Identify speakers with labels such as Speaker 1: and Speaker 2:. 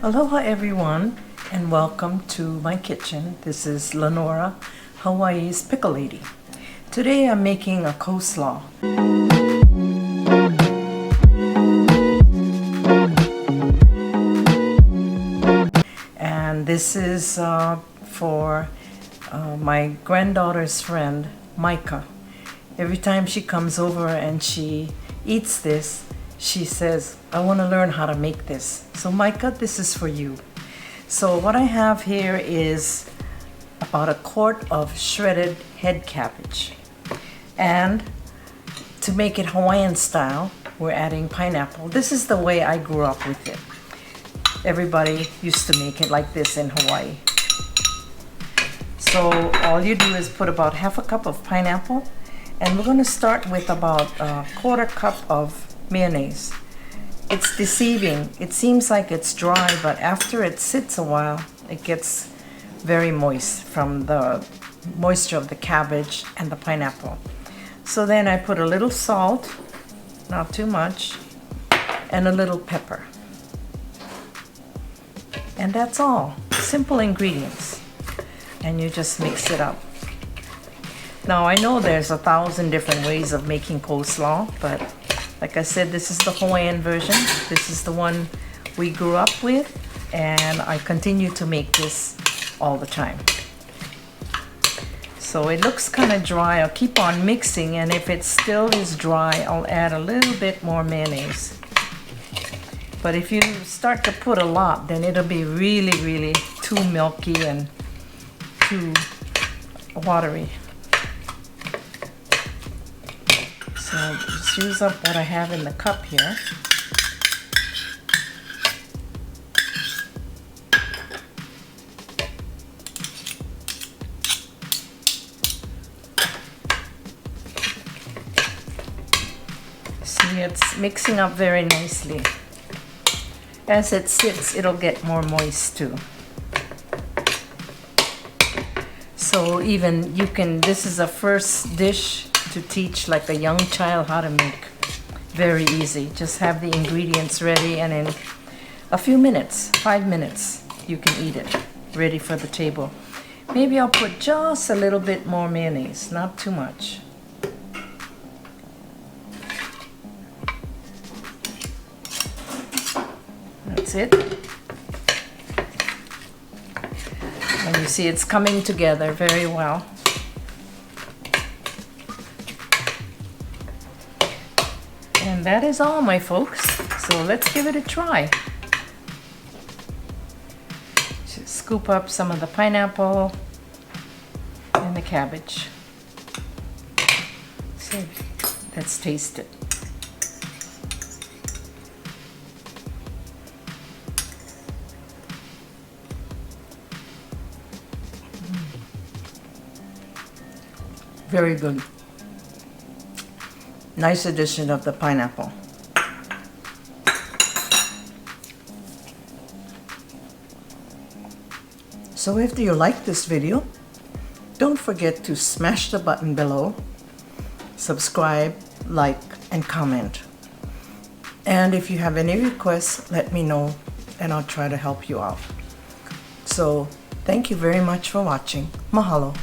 Speaker 1: Aloha everyone and welcome to my kitchen. This is Lenora, Hawaii's Pickle Lady. Today I'm making a coleslaw. And this is for my granddaughter's friend, Micah. Every time she comes over and she eats this, she says, I want to learn how to make this. So Micah, this is for you. So what I have here is about a quart of shredded head cabbage. And to make it Hawaiian style, we're adding pineapple. This is the way I grew up with it. Everybody used to make it like this in Hawaii. So all you do is put about half a cup of pineapple, and we're going to start with about a quarter cup of mayonnaise. It's deceiving. It seems like it's dry, but after it sits a while, it gets very moist from the moisture of the cabbage and the pineapple. So then I put a little salt, not too much, and a little pepper. And that's all. Simple ingredients. And you just mix it up. Now I know there's 1,000 different ways of making coleslaw, but like I said, this is the Hawaiian version. This is the one we grew up with, and I continue to make this all the time. So it looks kind of dry. I'll keep on mixing, and if it still is dry, I'll add a little bit more mayonnaise. But if you start to put a lot, then it'll be really too milky and too watery. So I'll just use up what I have in the cup here. See, it's mixing up very nicely. As it sits, it'll get more moist too. So even you can, this is a first dish to teach like a young child how to make. Very easy. Just have the ingredients ready, and in a few minutes, 5 minutes, you can eat it. Ready for the table. Maybe I'll put just a little bit more mayonnaise, not too much. That's it. And you see it's coming together very well. And that is all, my folks. So let's give it a try. Just scoop up some of the pineapple and the cabbage. So let's taste it. Very good. Nice addition of the pineapple. So if you like this video, don't forget to smash the button below, subscribe, like, and comment. And if you have any requests, let me know and I'll try to help you out. So thank you very much for watching. Mahalo.